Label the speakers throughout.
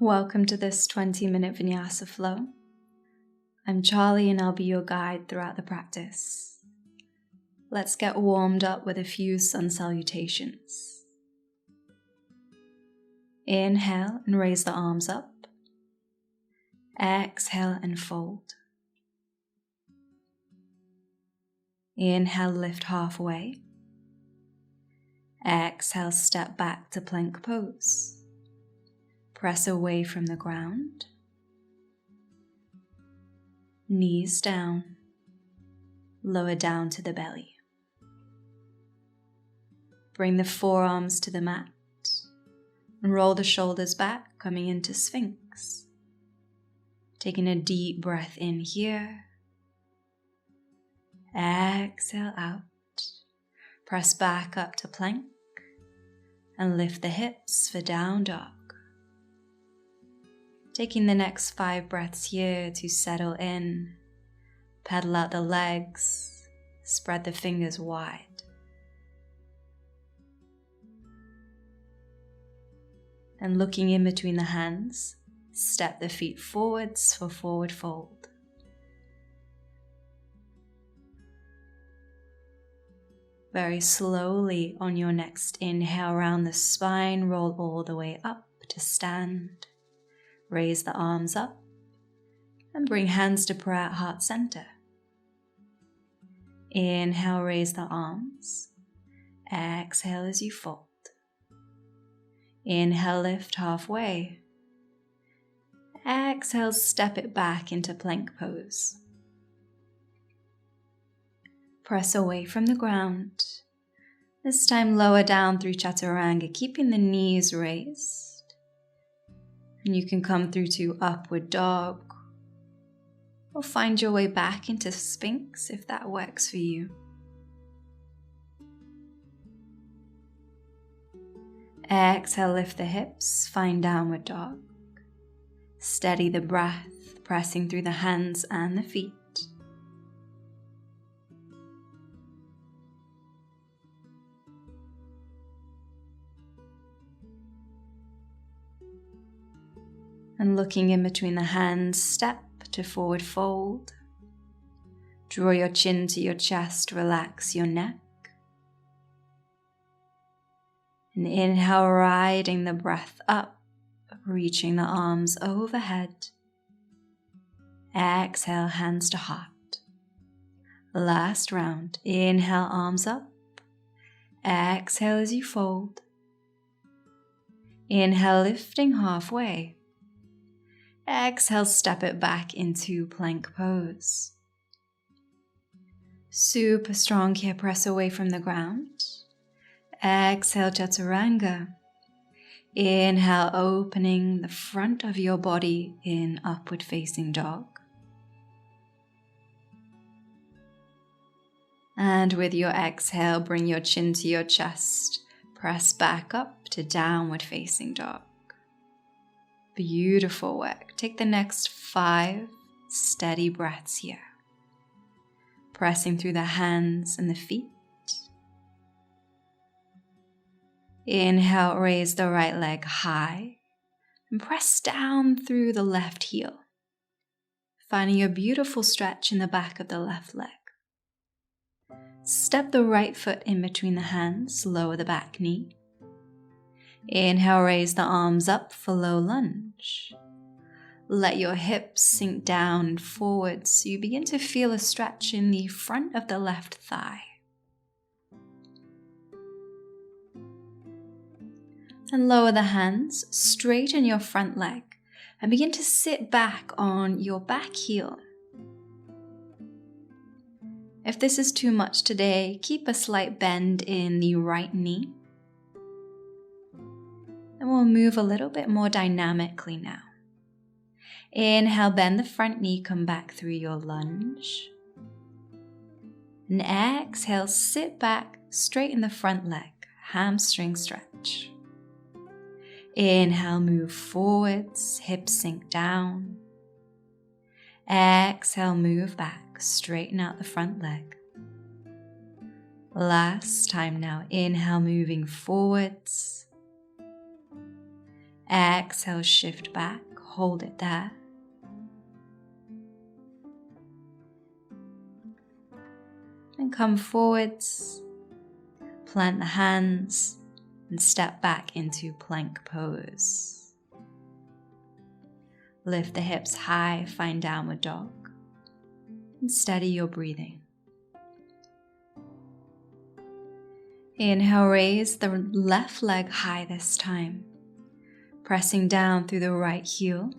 Speaker 1: Welcome to this 20-minute Vinyasa Flow. I'm Charlie and I'll be your guide throughout the practice. Let's get warmed up with a few sun salutations. Inhale and raise the arms up. Exhale and fold. Inhale, lift halfway. Exhale, step back to plank pose. Press away from the ground. Knees down. Lower down to the belly. Bring the forearms to the mat. And roll the shoulders back, coming into Sphinx. Taking a deep breath in here. Exhale out. Press back up to plank. And lift the hips for down dog. Taking the next 5 breaths here to settle in. Pedal out the legs. Spread the fingers wide. And looking in between the hands, step the feet forwards for forward fold. Very slowly on your next inhale, round the spine, roll all the way up to stand. Raise the arms up and bring hands to prayer at heart center. Inhale, raise the arms. Exhale as you fold. Inhale, lift halfway. Exhale, step it back into plank pose. Press away from the ground. This time lower down through chaturanga, keeping the knees raised. And you can come through to upward dog or find your way back into Sphinx if that works for you. Exhale, lift the hips, find downward dog. Steady the breath, pressing through the hands and the feet. And looking in between the hands, step to forward fold. Draw your chin to your chest, relax your neck. And inhale, riding the breath up, reaching the arms overhead. Exhale, hands to heart. Last round. Inhale, arms up. Exhale as you fold. Inhale, lifting halfway. Exhale, step it back into plank pose. Super strong here, press away from the ground. Exhale, chaturanga. Inhale, opening the front of your body in upward facing dog. And with your exhale, bring your chin to your chest. Press back up to downward facing dog. Beautiful work. Take the next 5 steady breaths here. Pressing through the hands and the feet. Inhale, raise the right leg high and press down through the left heel. Finding a beautiful stretch in the back of the left leg. Step the right foot in between the hands, lower the back knee. Inhale, raise the arms up for low lunge. Let your hips sink down and forward so you begin to feel a stretch in the front of the left thigh. And lower the hands, straighten your front leg and begin to sit back on your back heel. If this is too much today, keep a slight bend in the right knee. And we'll move a little bit more dynamically now. Inhale, bend the front knee, come back through your lunge. And exhale, sit back, straighten the front leg, hamstring stretch. Inhale, move forwards, hips sink down. Exhale, move back, straighten out the front leg. Last time now, inhale, moving forwards. Exhale, shift back, hold it there. And come forwards, plant the hands, and step back into plank pose. Lift the hips high, find downward dog, and steady your breathing. Inhale, raise the left leg high this time, pressing down through the right heel.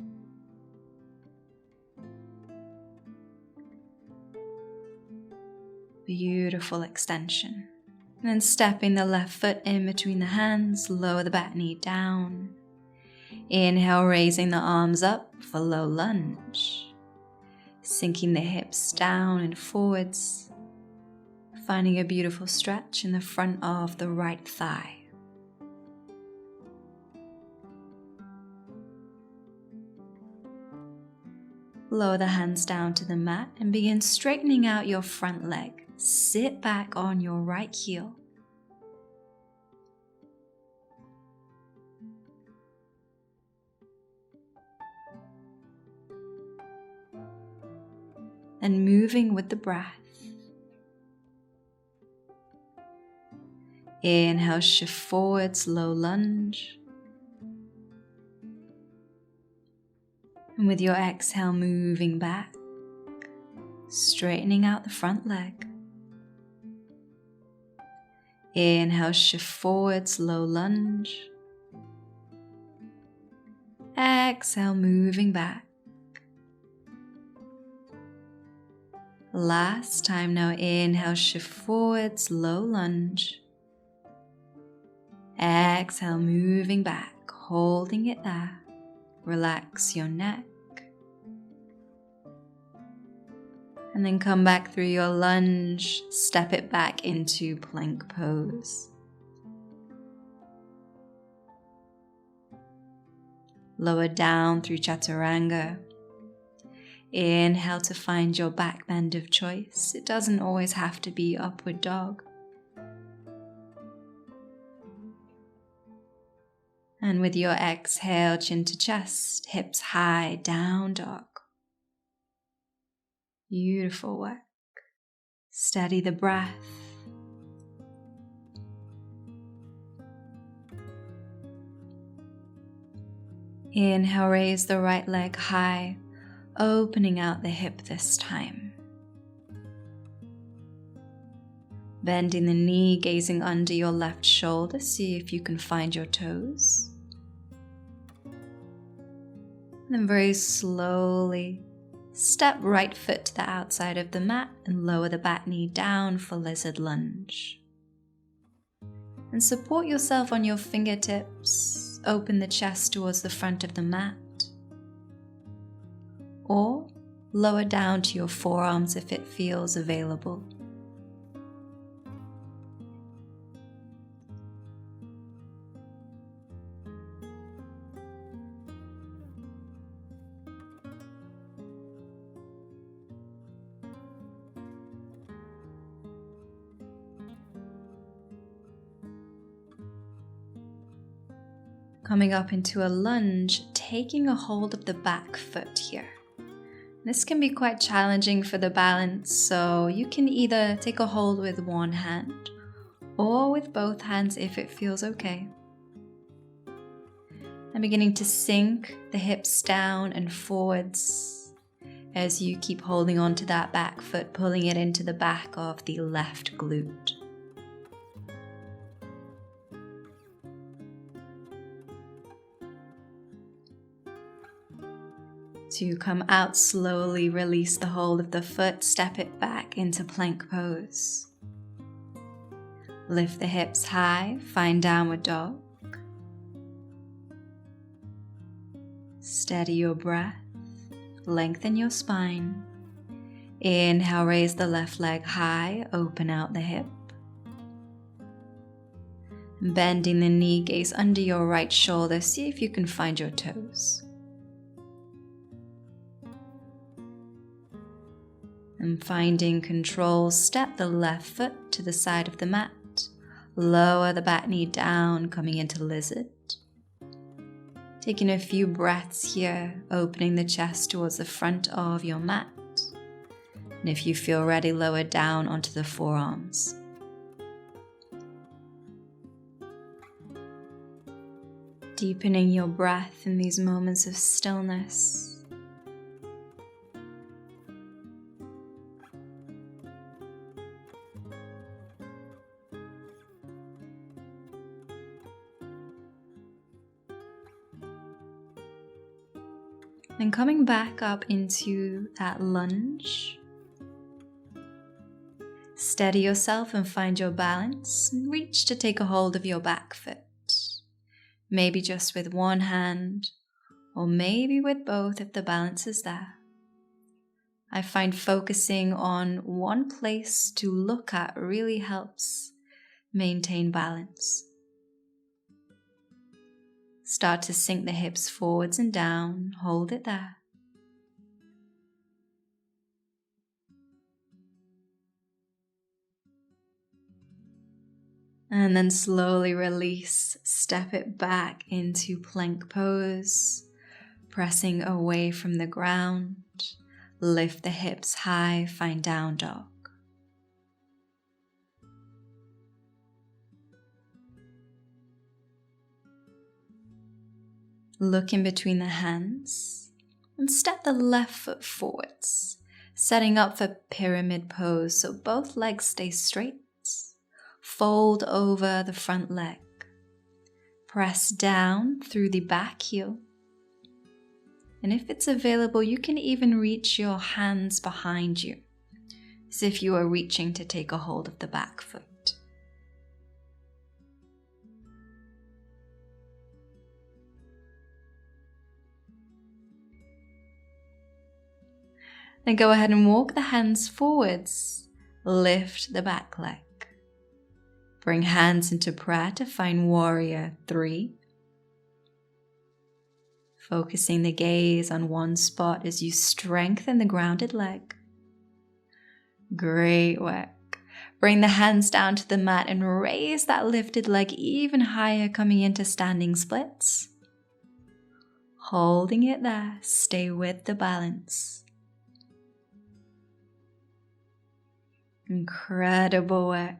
Speaker 1: Beautiful extension. And then stepping the left foot in between the hands, lower the back knee down. Inhale, raising the arms up for low lunge. Sinking the hips down and forwards. Finding a beautiful stretch in the front of the right thigh. Lower the hands down to the mat and begin straightening out your front leg. Sit back on your right heel. And moving with the breath. Inhale, shift forwards, low lunge. And with your exhale, moving back, straightening out the front leg. Inhale, shift forwards, low lunge. Exhale, moving back. Last time now, inhale, shift forwards, low lunge. Exhale, moving back, holding it there. Relax your neck. And then come back through your lunge, step it back into plank pose. Lower down through chaturanga. Inhale to find your back bend of choice. It doesn't always have to be upward dog. And with your exhale, chin to chest, hips high, down dog. Beautiful work. Steady the breath. Inhale, raise the right leg high, opening out the hip this time. Bending the knee, gazing under your left shoulder, see if you can find your toes. Then very slowly, step right foot to the outside of the mat and lower the back knee down for lizard lunge. And support yourself on your fingertips, open the chest towards the front of the mat. Or lower down to your forearms if it feels available. Coming up into a lunge, taking a hold of the back foot here. This can be quite challenging for the balance, so you can either take a hold with one hand or with both hands if it feels okay. I'm beginning to sink the hips down and forwards as you keep holding on to that back foot, pulling it into the back of the left glute. To come out slowly, release the hold of the foot, step it back into plank pose. Lift the hips high, find downward dog. Steady your breath, lengthen your spine. Inhale, raise the left leg high, open out the hip. Bending the knee, gaze under your right shoulder, see if you can find your toes. And finding control, step the left foot to the side of the mat. Lower the back knee down, coming into lizard. Taking a few breaths here, opening the chest towards the front of your mat. And if you feel ready, lower down onto the forearms. Deepening your breath in these moments of stillness. And coming back up into that lunge. Steady yourself and find your balance. And reach to take a hold of your back foot. Maybe just with one hand, or maybe with both if the balance is there. I find focusing on one place to look at really helps maintain balance. Start to sink the hips forwards and down, hold it there. And then slowly release, step it back into plank pose, pressing away from the ground. Lift the hips high, find down dog. Look in between the hands and step the left foot forwards, setting up for pyramid pose so both legs stay straight. Fold over the front leg. Press down through the back heel. And if it's available, you can even reach your hands behind you, as if you are reaching to take a hold of the back foot. Then go ahead and walk the hands forwards. Lift the back leg. Bring hands into prayer to find warrior 3. Focusing the gaze on one spot as you strengthen the grounded leg. Great work. Bring the hands down to the mat and raise that lifted leg even higher, coming into standing splits. Holding it there, stay with the balance. Incredible work.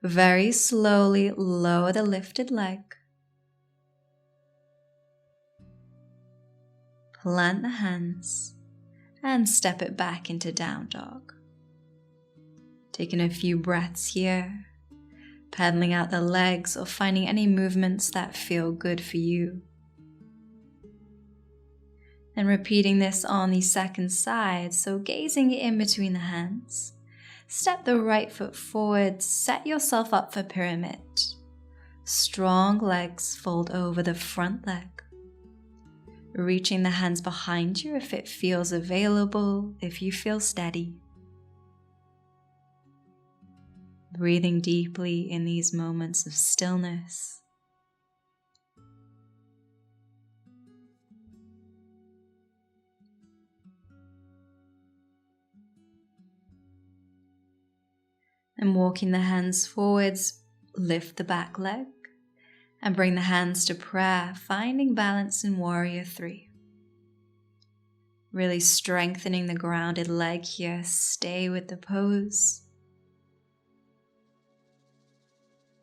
Speaker 1: Very slowly lower the lifted leg. Plant the hands and step it back into down dog. Taking a few breaths here, pedaling out the legs or finding any movements that feel good for you. And repeating this on the second side, so gazing in between the hands. Step the right foot forward, set yourself up for pyramid. Strong legs fold over the front leg. Reaching the hands behind you if it feels available, if you feel steady. Breathing deeply in these moments of stillness. And walking the hands forwards, lift the back leg and bring the hands to prayer, finding balance in warrior 3. Really strengthening the grounded leg here, stay with the pose.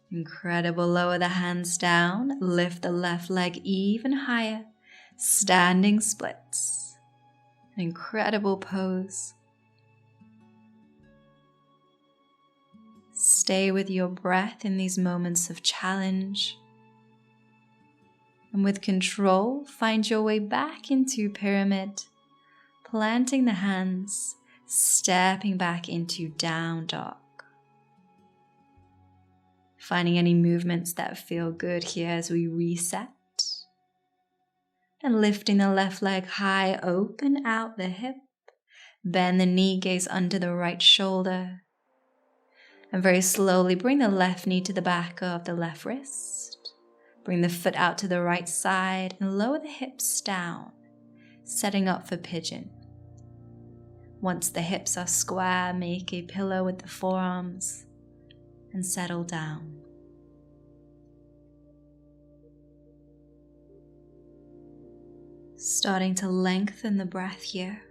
Speaker 1: Incredible, lower the hands down, lift the left leg even higher, standing splits. An incredible pose. Stay with your breath in these moments of challenge. And with control, find your way back into pyramid, planting the hands, stepping back into down dog. Finding any movements that feel good here as we reset. And lifting the left leg high, open out the hip. Bend the knee, gaze under the right shoulder. And very slowly bring the left knee to the back of the left wrist. Bring the foot out to the right side and lower the hips down, setting up for pigeon. Once the hips are square, make a pillow with the forearms and settle down. Starting to lengthen the breath here,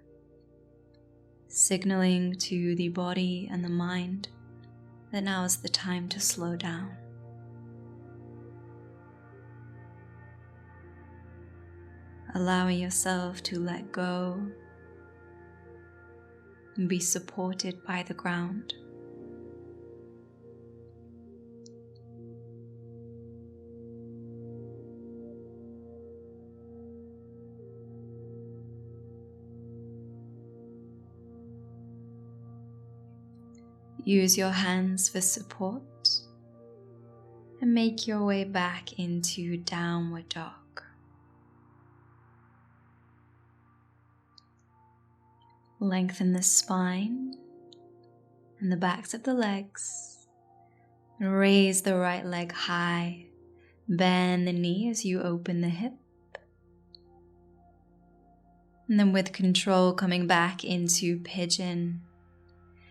Speaker 1: signaling to the body and the mind that now is the time to slow down. Allowing yourself to let go and be supported by the ground. Use your hands for support and make your way back into downward dog. Lengthen the spine and the backs of the legs and raise the right leg high. Bend the knee as you open the hip. And then with control, coming back into pigeon.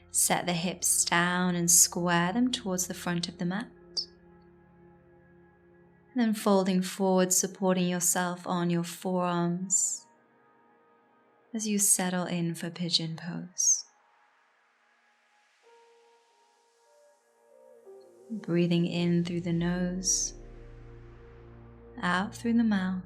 Speaker 1: Set the hips down and square them towards the front of the mat. And then folding forward, supporting yourself on your forearms as you settle in for pigeon pose. Breathing in through the nose, out through the mouth.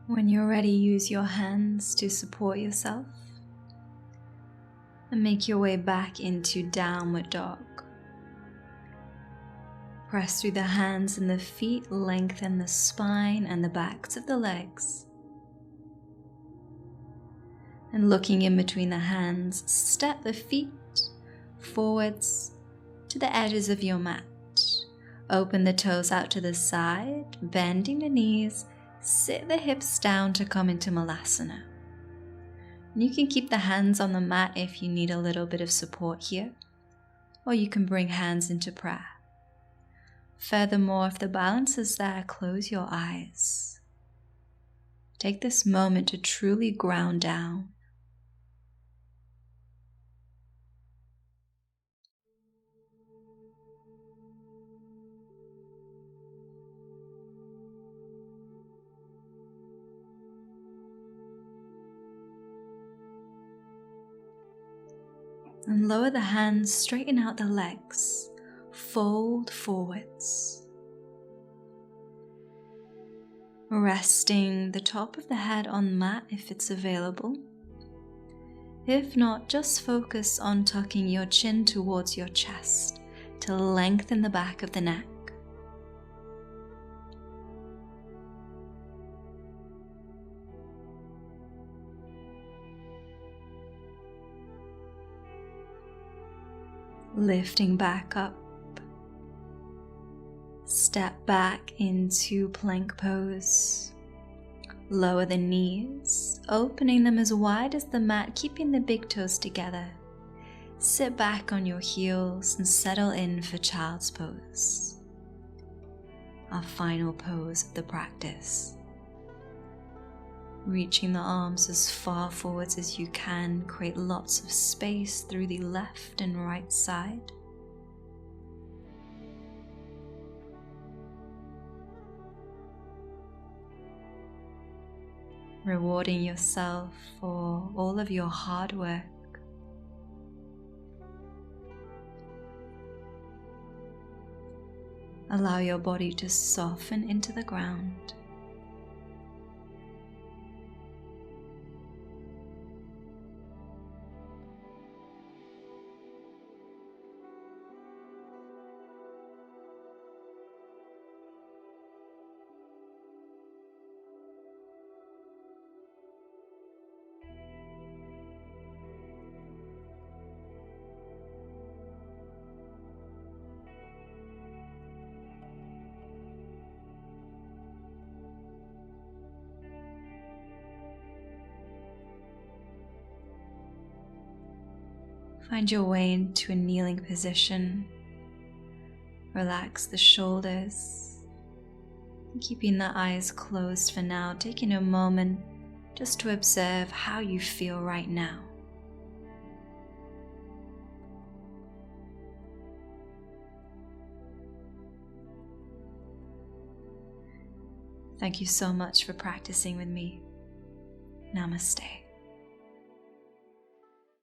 Speaker 1: When you're ready, use your hands to support yourself and make your way back into downward dog. Press through the hands and the feet, lengthen the spine and the backs of the legs. And looking in between the hands, step the feet forwards to the edges of your mat. Open the toes out to the side, bending the knees. Sit the hips down to come into Malasana. And you can keep the hands on the mat if you need a little bit of support here, or you can bring hands into prayer. Furthermore, if the balance is there, close your eyes. Take this moment to truly ground down. And lower the hands, straighten out the legs, fold forwards. Resting the top of the head on the mat if it's available. If not, just focus on tucking your chin towards your chest to lengthen the back of the neck. Lifting back up, step back into plank pose, lower the knees, opening them as wide as the mat, keeping the big toes together. Sit back on your heels and settle in for child's pose, our final pose of the practice. Reaching the arms as far forwards as you can, create lots of space through the left and right side. Rewarding yourself for all of your hard work. Allow your body to soften into the ground. Find your way into a kneeling position. Relax the shoulders. Keeping the eyes closed for now, taking a moment just to observe how you feel right now. Thank you so much for practicing with me. Namaste.